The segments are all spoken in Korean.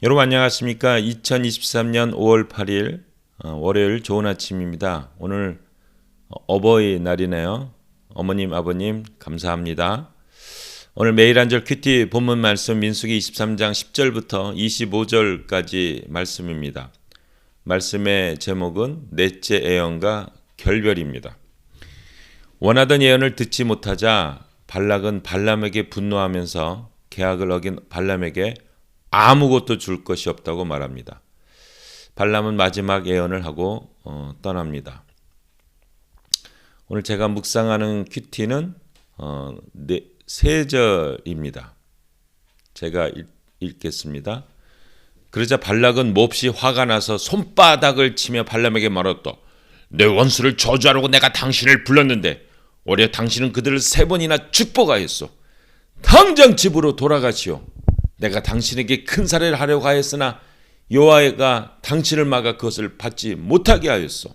여러분 안녕하십니까? 2023년 5월 8일 월요일 좋은 아침입니다. 오늘 어버이날이네요. 어머님, 아버님 감사합니다. 오늘 매일 한 절 큐티 본문 말씀 민수기 23장 10절부터 25절까지 말씀입니다. 말씀의 제목은 넷째 예언과 결별입니다. 원하던 예언을 듣지 못하자 발락은 발람에게 분노하면서 계약을 어긴 발람에게 아무것도 줄 것이 없다고 말합니다. 발람은 마지막 예언을 하고 떠납니다. 오늘 제가 묵상하는 큐티는 세 절입니다. 제가 읽겠습니다. 그러자 발락은 몹시 화가 나서 손바닥을 치며 발람에게 말했다. 내 원수를 저주하려고 내가 당신을 불렀는데 오히려 당신은 그들을 3번이나 축복하였소. 당장 집으로 돌아가시오. 내가 당신에게 큰 살해를 하려고 하였으나 여호와가 당신을 막아 그것을 받지 못하게 하였소.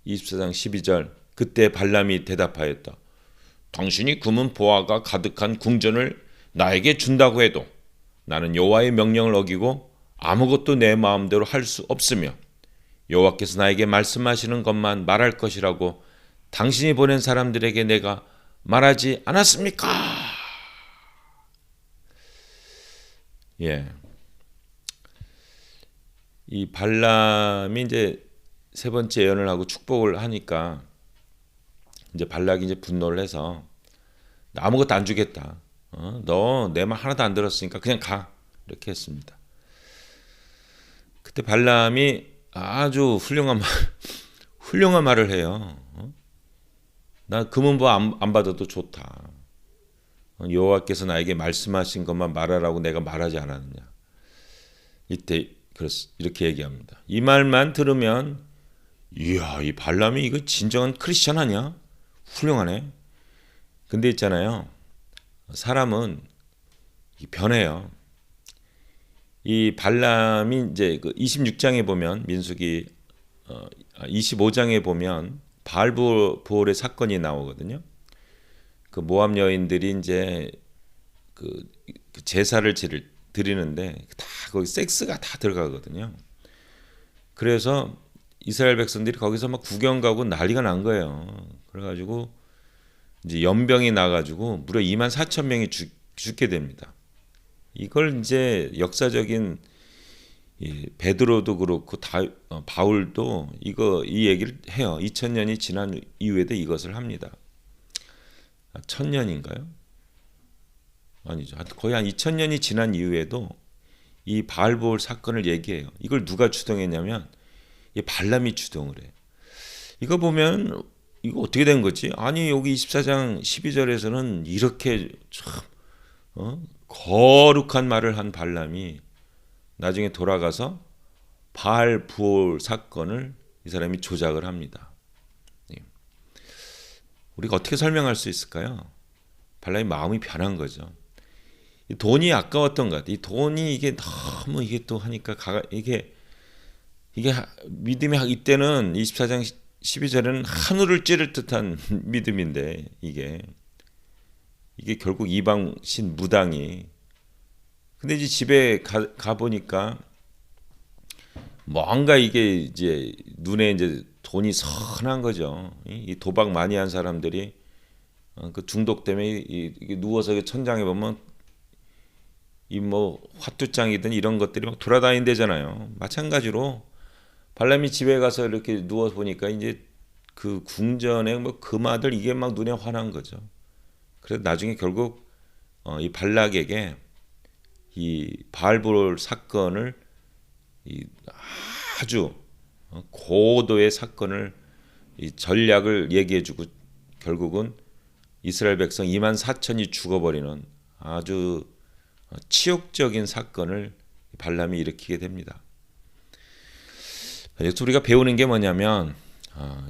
24장 12절 그때 발람이 대답하였다. 당신이 금은 보화가 가득한 궁전을 나에게 준다고 해도 나는 여호와의 명령을 어기고 아무것도 내 마음대로 할 수 없으며 여호와께서 나에게 말씀하시는 것만 말할 것이라고 당신이 보낸 사람들에게 내가 말하지 않았습니까? 이 발람이 이제 세 번째 예언을 하고 축복을 하니까 이제 발락이 이제 분노를 해서 아무것도 안 주겠다. 너 내 말 하나도 안 들었으니까 그냥 가. 이렇게 했습니다. 그때 발람이 아주 훌륭한 말을 해요. 나 금은보 안 받아도 좋다. 여호와께서 나에게 말씀하신 것만 말하라고 내가 말하지 않았느냐. 이때 이렇게 얘기합니다. 이 말만 들으면 이야, 이 발람이 이거 진정한 크리스천 아니야? 훌륭하네. 근데 있잖아요. 사람은 변해요. 이 발람이 이제 그 26장에 보면 민수기 25장에 보면 바알브올의 사건이 나오거든요. 그 모압 여인들이 이제 그 제사를 드리는데 다 거기 섹스가 다 들어가거든요. 그래서 이스라엘 백성들이 거기서 막 구경 가고 난리가 난 거예요. 그래가지고 이제 연병이 나가지고 무려 24,000명이 죽게 됩니다. 이걸 이제 역사적인 베드로도 그렇고 바울도 이 얘기를 해요. 2000년이 지난 이후에도 이것을 합니다. 1000년인가요? 아니죠. 거의 한 2000년이 지난 이후에도 이 바알브올 사건을 얘기해요. 이걸 누가 주동했냐면 이 발람이 주동을 해요. 이거 보면 이거 어떻게 된 거지? 아니 여기 24장 12절에서는 이렇게 참 거룩한 말을 한 발람이 나중에 돌아가서 바알브올 사건을 이 사람이 조작을 합니다. 우리가 어떻게 설명할 수 있을까요? 발람이 마음이 변한 거죠. 돈이 아까웠던 것 같아요. 이 돈이 이게 너무 이게 또 하니까 이게 믿음이 이때는 24장 12절에는 하늘을 찌를 듯한 믿음인데 이게 결국 이방신 무당이 근데 이제 집에 가 보니까 뭔가 이게 이제 눈에 이제 돈이 선한 거죠. 이 도박 많이 한 사람들이 그 중독 때문에 이게 누워서 천장에 보면 이 뭐 화투장이든 이런 것들이 막 돌아다닌대잖아요. 마찬가지로 발람이 집에 가서 이렇게 누워 보니까 이제 그 궁전의 뭐 금아들 이게 막 눈에 환한 거죠. 그래서 나중에 결국 이 발락에게 이 바알브올 사건을 아주 고도의 사건을 이 전략을 얘기해주고 결국은 이스라엘 백성 24,000이 죽어버리는 아주 치욕적인 사건을 발람이 일으키게 됩니다. 여기서 우리가 배우는 게 뭐냐면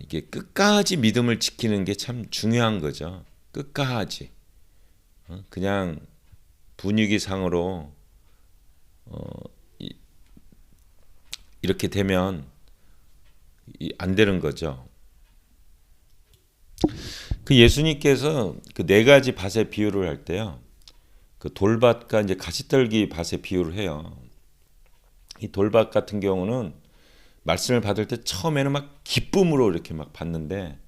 이게 끝까지 믿음을 지키는 게 참 중요한 거죠. 끝까지 그냥 분위기상으로 이렇게 되면 안 되는 거죠. 그 예수님께서 그 4가지 밭의 비유를 할 때요. 그 돌밭과 이제 가시떨기 밭의 비유를 해요. 이 돌박 같은 경우는 말씀을 받을 때 처음에는 막 기쁨으로 이렇게 막 받는데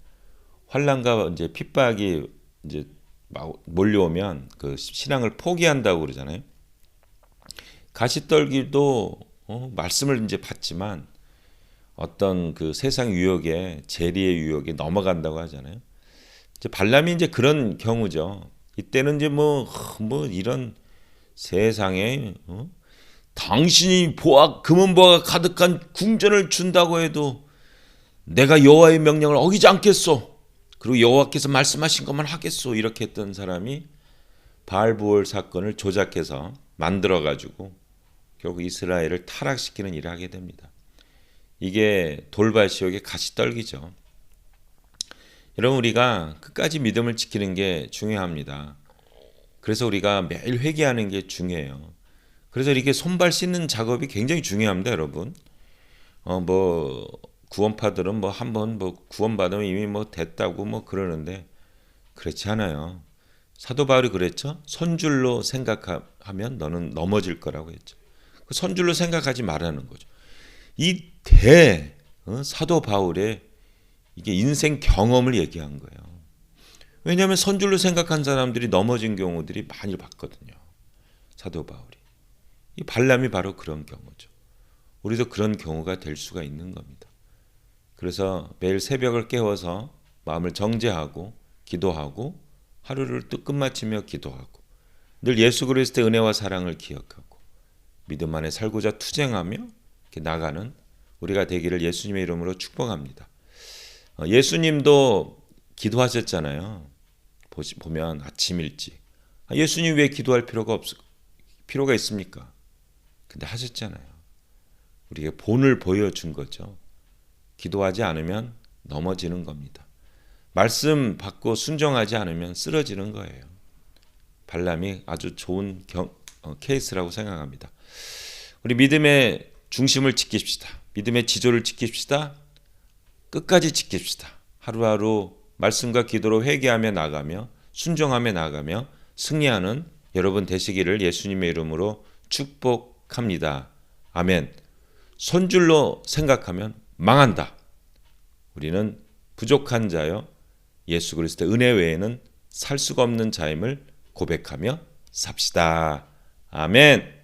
환난과 이제 핍박이 이제 막 몰려오면 그 신앙을 포기한다고 그러잖아요. 가시떨기도 말씀을 이제 받지만 어떤 그 세상 유혹에 재리의 유혹에 넘어간다고 하잖아요. 이제 발람이 이제 그런 경우죠. 이때는 이제 뭐 이런 세상에 당신이 금은 보화가 가득한 궁전을 준다고 해도 내가 여호와의 명령을 어기지 않겠소. 그리고 여호와께서 말씀하신 것만 하겠소. 이렇게 했던 사람이 바알부올 사건을 조작해서 만들어 가지고 결국 이스라엘을 타락시키는 일을 하게 됩니다. 이게 돌발시옥의 가시떨기죠. 여러분, 우리가 끝까지 믿음을 지키는 게 중요합니다. 그래서 우리가 매일 회개하는 게 중요해요. 그래서 이렇게 손발 씻는 작업이 굉장히 중요합니다, 여러분. 구원파들은 한번 구원받으면 이미 됐다고 그러는데 그렇지 않아요. 사도 바울이 그랬죠. 선줄로 생각하면 너는 넘어질 거라고 했죠. 그 선줄로 생각하지 말라는 거죠. 이 사도 바울의 이게 인생 경험을 얘기한 거예요. 왜냐하면 선줄로 생각한 사람들이 넘어진 경우들이 많이 봤거든요. 사도 바울이. 이 발람이 바로 그런 경우죠. 우리도 그런 경우가 될 수가 있는 겁니다. 그래서 매일 새벽을 깨워서 마음을 정죄하고 기도하고 하루를 또 끝마치며 기도하고 늘 예수 그리스도의 은혜와 사랑을 기억하고 믿음 안에 살고자 투쟁하며 이렇게 나가는 우리가 되기를 예수님의 이름으로 축복합니다. 예수님도 기도하셨잖아요. 보면 아침 일찍. 예수님 왜 기도할 필요가 있습니까? 근데 하셨잖아요. 우리에게 본을 보여준 거죠. 기도하지 않으면 넘어지는 겁니다. 말씀 받고 순종하지 않으면 쓰러지는 거예요. 발람이 아주 좋은 케이스라고 생각합니다. 우리 믿음의 중심을 지킵시다. 믿음의 지조를 지킵시다. 끝까지 지킵시다. 하루하루 말씀과 기도로 회개하며 나가며 순종하며 나가며 승리하는 여러분 되시기를 예수님의 이름으로 축복합니다. 아멘. 손줄로 생각하면 망한다. 우리는 부족한 자요 예수 그리스도 은혜 외에는 살 수가 없는 자임을 고백하며 삽시다. 아멘.